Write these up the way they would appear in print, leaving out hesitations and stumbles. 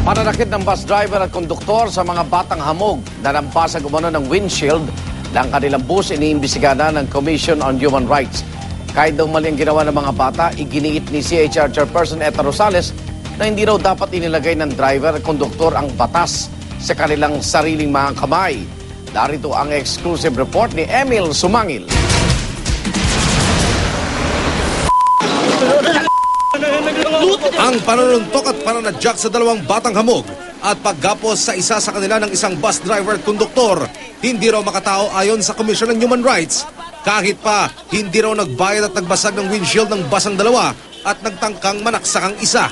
Pananakit ng bus driver at konduktor sa mga batang hamog na nampasag umano ng windshield ng kanilang bus, iniimbestigahan na ng Commission on Human Rights. Kahit daw mali ang ginawa ng mga bata, iginiit ni CHR Chairperson Eta Rosales na hindi raw dapat inilagay ng driver at konduktor ang batas sa kanilang sariling mga kamay. Darito ang exclusive report ni Emil Sumangil. Ang panununtok at pananadyak sa dalawang batang hamog at paggapos sa isa sa kanila ng isang bus driver at konduktor, hindi raw makatao ayon sa Commission on Human Rights. Kahit pa, hindi raw nagbayad at nagbasag ng windshield ng bus ang dalawa at nagtangkang manaksak ang isa.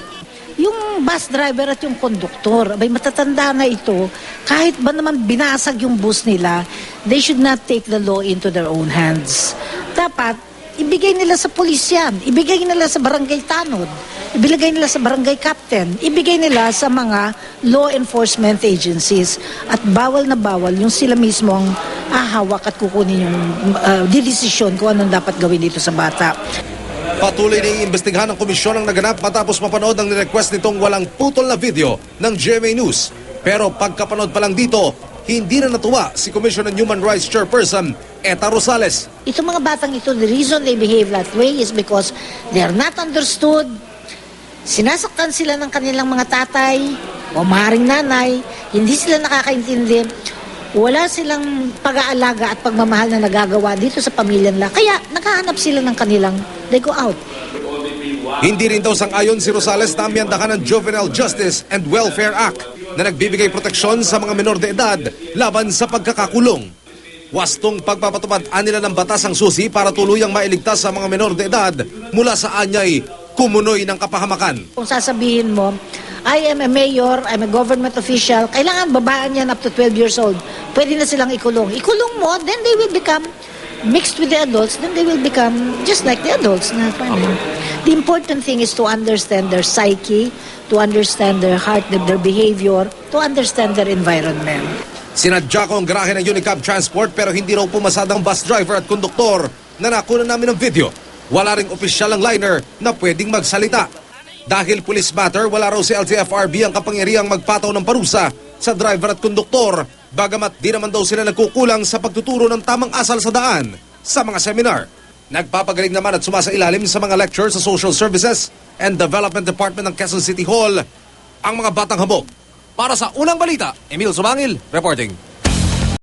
Yung bus driver at yung konduktor, abay matatanda na ito, kahit ba naman binasag yung bus nila, they should not take the law into their own hands. Dapat, ibigay nila sa pulis yan, ibigay nila sa barangay tanod, ibigay nila sa barangay captain, ibigay nila sa mga law enforcement agencies. At bawal na bawal yung sila mismo ang ahawak at kukunin yung didesisyon kung anong dapat gawin dito sa bata. Patuloy na iimbestigahan ng komisyon ang naganap matapos mapanood ang nirequest nitong walang putol na video ng GMA News. Pero pagkapanood pa lang dito, hindi na natuwa si Commission on Human Rights Chairperson Eta Rosales. Itong mga batang ito, the reason they behave that way is because they are not understood. Sinasaktan sila ng kanilang mga tatay o maaaring nanay, hindi sila nakakaintindi. Wala silang pag-aalaga at pagmamahal na nagagawa dito sa pamilya nila. Kaya nakahanap sila ng kanilang, they go out. Hindi rin daw sang-ayon si Rosales na amyandahan ng Juvenile Justice and Welfare Act na nagbibigay proteksyon sa mga menor de edad laban sa pagkakakulong. Wastong pagpapatupad nila ng batas ang susi para tuluyang mailigtas sa mga menor de edad mula sa anyay kumunoy ng kapahamakan. Kung sasabihin mo, I am a mayor, I'm a government official, kailangan babaan yan up to 12 years old. Pwede na silang ikulong. Ikulong mo, then they will become mixed with the adults, then they will become just like the adults. The important thing is to understand their psyche, to understand their heart, their behavior, to understand their environment. Sinadya ko ang garahe ng Unicab Transport pero hindi raw pumasad ang bus driver at konduktor na nakuna namin ng video. Wala ring opisyal ang liner na pwedeng magsalita. Dahil police matter, wala raw si LTFRB ang kapangyarihang magpataw ng parusa sa driver at konduktor, bagamat di naman daw sila nagkukulang sa pagtuturo ng tamang asal sa daan sa mga seminar. Nagpapagaling naman at sumasailalim sa mga lecture sa Social Services and Development Department ng Quezon City Hall ang mga batang hamog. Para sa Unang Balita, Emil Sumangil, reporting.